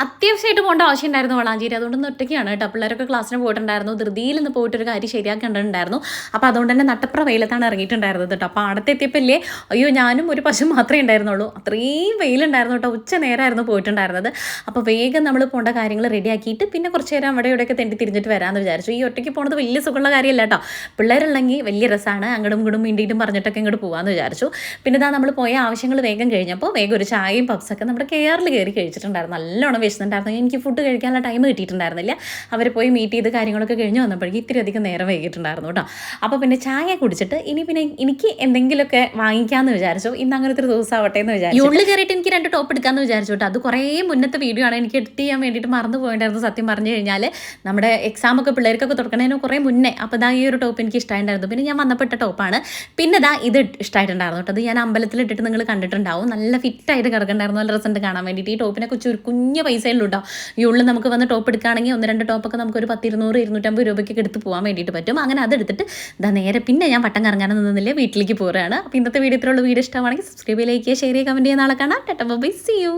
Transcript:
അത്യാവശ്യമായിട്ട് പോകേണ്ട ആവശ്യം ഉണ്ടായിരുന്നു വളാഞ്ചേരി. അതുകൊണ്ടൊന്ന് ഒറ്റയ്ക്കാണ് കേട്ടോ. പിള്ളേരൊക്കെ ക്ലാസ്സിന് പോയിട്ടുണ്ടായിരുന്നു. ധൃതിയിൽ നിന്ന് പോയിട്ടൊരു കാര്യം ശരിയാക്കേണ്ടതുണ്ടായിരുന്നു. അപ്പോൾ അതുകൊണ്ട് തന്നെ നട്ടപ്ര വെയിലത്താണ് ഇറങ്ങിയിട്ടുണ്ടായിരുന്നത് കേട്ടോ. അപ്പോൾ അടുത്ത് എത്തിയപ്പോൾ അയ്യോ ഞാനും ഒരു പശു മാത്രമേ ഉണ്ടായിരുന്നുള്ളൂ. അത്രയും വെയിലുണ്ടായിരുന്നു കേട്ടോ. ഉച്ച നേരമായിരുന്നു പോയിട്ടുണ്ടായിരുന്നത്. അപ്പോൾ വേഗം നമ്മൾ പോകേണ്ട കാര്യങ്ങൾ റെഡിയാക്കിയിട്ട് പിന്നെ കുറച്ച് നേരം അവിടെ ഇവിടെയൊക്കെ തെണ്ടി തിരിഞ്ഞിട്ട് വരാമെന്ന് വിചാരിച്ചു. ഈ ഒറ്റയ്ക്ക് പോകുന്നത് വലിയ സുഖമുള്ള കാര്യമല്ല കേട്ടോ. പിള്ളേരുള്ളെങ്കിൽ വലിയ രസമാണ്. അങ്ങോട്ടും ഇങ്ങോട്ടും മിണ്ടിയിട്ടും പറഞ്ഞിട്ടൊക്കെ ഇങ്ങോട്ട് പോകാമെന്ന് വിചാരിച്ചു. പിന്നെ ഇതാ നമ്മൾ പോയ ആവശ്യങ്ങൾ വേഗം കഴിഞ്ഞപ്പോൾ വേഗം ഒരു ചായയും പപ്സൊക്കെ നമ്മുടെ കെയറിൽ കയറി കഴിച്ചിട്ടുണ്ടായിരുന്നു. നല്ലോണം വിശന്നുണ്ടായിരുന്നു. എനിക്ക് ഫുഡ് കഴിക്കാനുള്ള ടൈം കിട്ടിയിട്ടുണ്ടായിരുന്നില്ല. അവർ പോയി മീറ്റ് ചെയ്ത് കാര്യങ്ങളൊക്കെ കഴിഞ്ഞ് വന്നപ്പോഴേക്കും ഇത്തിരി അധികം നേരം വൈകിട്ടുണ്ടായിരുന്നു കേട്ടോ. അപ്പോൾ പിന്നെ ചായ കുടിച്ചിട്ട് പിന്നെ എനിക്ക് എന്തെങ്കിലുമൊക്കെ വാങ്ങിക്കാമെന്ന് വിചാരിച്ചു. ഇന്ന് അങ്ങനത്തെ ഒരു ദിവസം ആവട്ടെ എന്ന് വിചാരിച്ചു. ഉള്ളിൽ കയറിയിട്ട് എനിക്ക് 2 ടോപ്പ് എടുക്കാമെന്ന് വിചാരിച്ചു കേട്ടോ. അത് കുറേ മുന്നത്തെ വീഡിയോ ആണ്. എനിക്ക് എഡിറ്റ് ചെയ്യാൻ വേണ്ടിയിട്ട് മറന്നു പോയിട്ടുണ്ടായിരുന്നു. സത്യം പറഞ്ഞു കഴിഞ്ഞാൽ നമ്മുടെ എക്സാമൊക്കെ പിള്ളേർക്കൊക്കെ തുറക്കണതിന് കുറേ മുന്നേ. അപ്പോൾ ഇതാ ഈ ഒരു ടോപ്പ് എനിക്ക് ഇഷ്ടമായിട്ടുണ്ടായിരുന്നു. പിന്നെ ഞാൻ വന്നപ്പെട്ട ടോപ്പാണ്. പിന്നെ ഇതാ ഇത് ഇഷ്ടമായിട്ടുണ്ടായിരുന്നു കേട്ടോ. അത് ഞാൻ അമ്പലത്തിലിട്ടിട്ട് നിങ്ങൾ കണ്ടിട്ടുണ്ടാവും. നല്ല ഫിറ്റായിട്ട് കിടക്കണ്ടായിരുന്നു. നല്ല റിസൾട്ട് കാണാൻ വേണ്ടിയിട്ട്. ഈ ടോപ്പിനെ കുറിച്ച് ഒരു കുഞ്ഞ് പൈസയിലുള്ളൂ കേട്ടോ. ഈ ഉള്ളിൽ നമുക്ക് വന്ന് ടോപ്പ് എടുക്കുകയാണെങ്കിൽ 1-2 ടോപ്പൊക്കെ നമുക്കൊരു 10, 200, 250 രൂപയ്ക്ക് എടുത്ത് പോകാൻ വേണ്ടിയിട്ട് പറ്റും. അങ്ങനെ അതെടുത്തിട്ട് ഇതാ നേരെ പിന്നെ ഞാൻ വട്ടം കറങ്ങാൻ നിന്നില്ലേ വീട്ടിലേക്ക് പോവുകയാണ്. അപ്പോൾ ഇന്നത്തെ വീഡിയോ ഇത്രയുള്ള വീഡിയോ ഇഷ്ടമാണെങ്കിൽ സബ്സ്ക്രൈബ് ചെയ്യുക, ലൈക്ക് ചെയ്യുക, ഷെയർ ചെയ്യുക, കമൻറ്റ് ചെയ്യുന്ന ആളെ കാണാം. Tata bye, see U.